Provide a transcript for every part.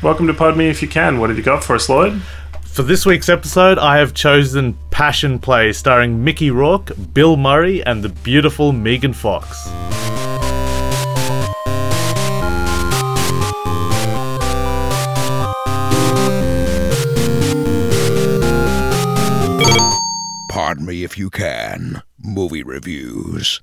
Welcome to Pod Me If You Can. What have you got for us, Lloyd? For this week's episode, I have chosen Passion Play, starring Mickey Rourke, Bill Murray, and the beautiful Megan Fox. Pardon me if you can. Movie reviews.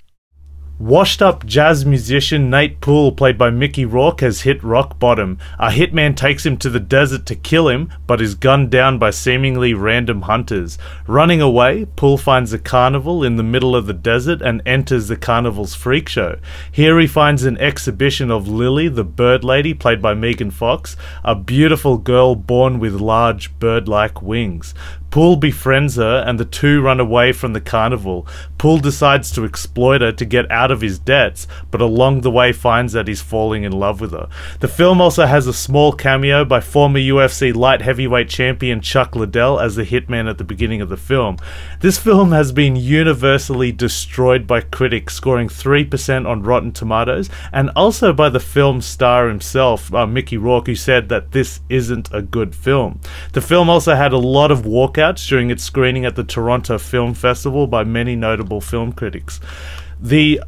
Washed-up jazz musician Nate Poole, played by Mickey Rourke, has hit rock bottom. A hitman takes him to the desert to kill him, but is gunned down by seemingly random hunters. Running away, Poole finds a carnival in the middle of the desert and enters the carnival's freak show. Here he finds an exhibition of Lily, the bird lady, played by Megan Fox, a beautiful girl born with large bird-like wings. Poole befriends her and the two run away from the carnival. Poole decides to exploit her to get out of his debts, but along the way finds that he's falling in love with her. The film also has a small cameo by former UFC light heavyweight champion Chuck Liddell as the hitman at the beginning of the film. This film has been universally destroyed by critics, scoring 3% on Rotten Tomatoes, and also by the film star himself, Mickey Rourke, who said that this isn't a good film. The film also had a lot of walkouts during its screening at the Toronto Film Festival by many notable film critics. The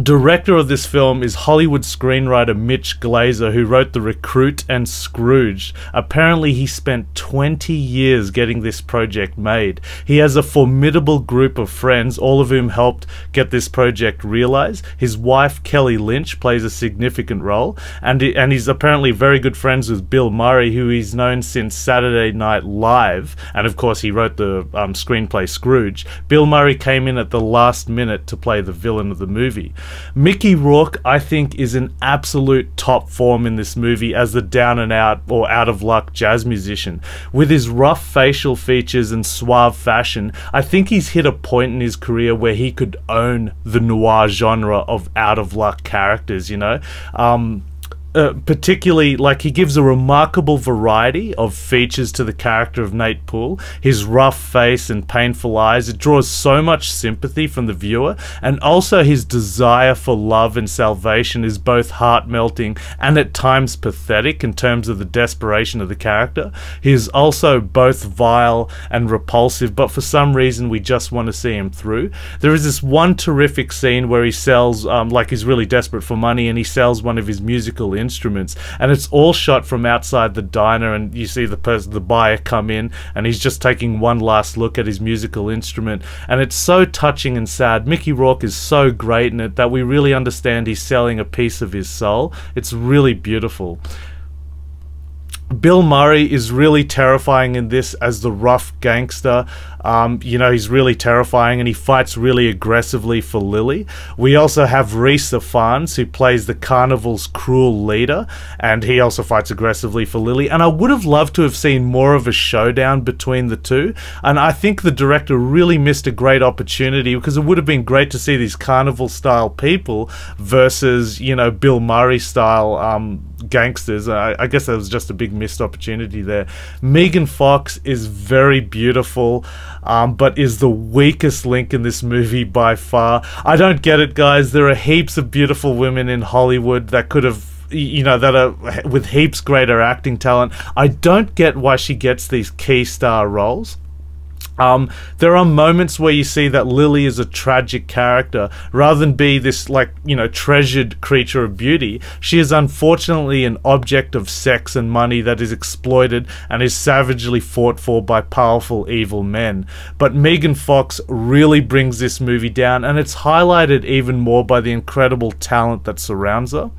director of this film is Hollywood screenwriter Mitch Glazer, who wrote The Recruit and Scrooged. Apparently he spent 20 years getting this project made. He has a formidable group of friends, all of whom helped get this project realized. His wife Kelly Lynch plays a significant role, and he's apparently very good friends with Bill Murray, who he's known since Saturday Night Live, and of course he wrote the screenplay Scrooge. Bill Murray came in at the last minute to play the villain of the movie. Mickey Rourke, I think, is in absolute top form in this movie as the down and out or out of luck jazz musician. With his rough facial features and suave fashion, I think he's hit a point in his career where he could own the noir genre of out of luck characters, you know? Particularly, like, he gives a remarkable variety of features to the character of Nate Poole. His rough face and painful eyes, it draws so much sympathy from the viewer, and also his desire for love and salvation is both heart-melting and at times pathetic in terms of the desperation of the character. He is also both vile and repulsive, but for some reason we just want to see him through. There is this one terrific scene where he sells, like he's really desperate for money, and he sells one of his musical instruments, and it's all shot from outside the diner, and you see the buyer come in, and he's just taking one last look at his musical instrument, and it's so touching and sad. Mickey Rourke is so great in it that we really understand he's selling a piece of his soul. It's really beautiful. Bill Murray is really terrifying in this as the rough gangster. You know, he's really terrifying, and he fights really aggressively for Lily. We also have Rhys Ifans, who plays the carnival's cruel leader, and he also fights aggressively for Lily. And I would have loved to have seen more of a showdown between the two, and I think the director really missed a great opportunity, because it would have been great to see these carnival-style people versus, you know, Bill Murray-style gangsters. I guess that was just a big missed opportunity there. Megan Fox is very beautiful, but is the weakest link in this movie by far. I don't get it, guys. There are heaps of beautiful women in Hollywood that could have, you know, that are with heaps greater acting talent. I don't get why she gets these key star roles. There are moments where you see that Lily is a tragic character. Rather than be this, like, you know, treasured creature of beauty, she is unfortunately an object of sex and money that is exploited and is savagely fought for by powerful evil men. But Megan Fox really brings this movie down, and it's highlighted even more by the incredible talent that surrounds her.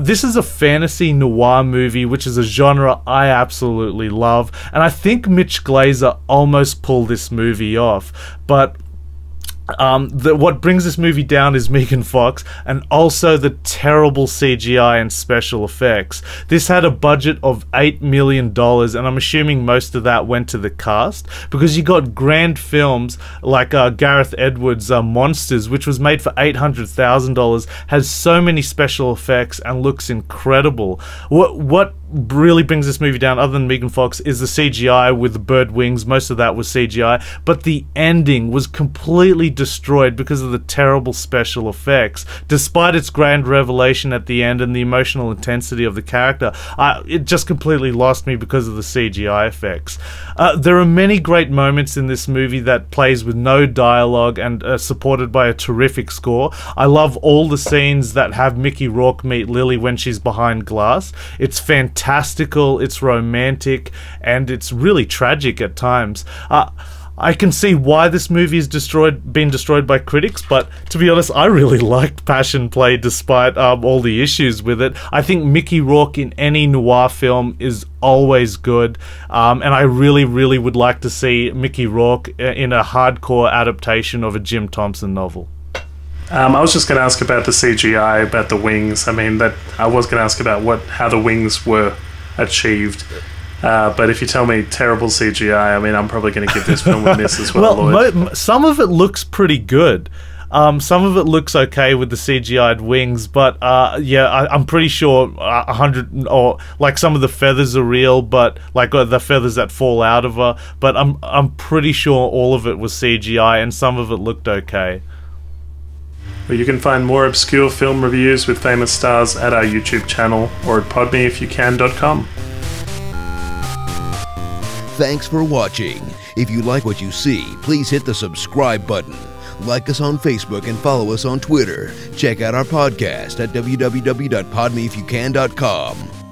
This is a fantasy noir movie, which is a genre I absolutely love, and I think Mitch Glazer almost pulled this movie off, but what brings this movie down is Megan Fox, and also the terrible CGI and special effects. This had a budget of $8 million, and I'm assuming most of that went to the cast, because you got grand films like Gareth Edwards' Monsters, which was made for $800,000, has so many special effects and looks incredible. What really brings this movie down, other than Megan Fox, is the CGI with the bird wings. Most of that was CGI, but the ending was completely destroyed because of the terrible special effects. Despite its grand revelation at the end and the emotional intensity of the character, it just completely lost me because of the CGI effects. There are many great moments in this movie that plays with no dialogue and supported by a terrific score. I love all the scenes that have Mickey Rourke meet Lily when she's behind glass. It's fantastical, it's romantic, and it's really tragic at times. I can see why this movie is been destroyed by critics, but to be honest, I really liked Passion Play despite all the issues with it. I think Mickey Rourke in any noir film is always good, and I really, really would like to see Mickey Rourke in a hardcore adaptation of a Jim Thompson novel. I was just going to ask about the CGI, about the wings. I mean, I was going to ask about how the wings were achieved. But if you tell me terrible CGI, I mean, I'm probably going to give this film a miss as well, Lloyd. Some of it looks pretty good. Some of it looks okay with the CGI'd wings, but yeah, I'm pretty sure 100 or like some of the feathers are real, but like the feathers that fall out of her. But I'm pretty sure all of it was CGI, and some of it looked okay. Well, you can find more obscure film reviews with famous stars at our YouTube channel or at podmeifyoucan.com. Thanks for watching. If you like what you see, please hit the subscribe button. Like us on Facebook and follow us on Twitter. Check out our podcast at www.podmeifyoucan.com.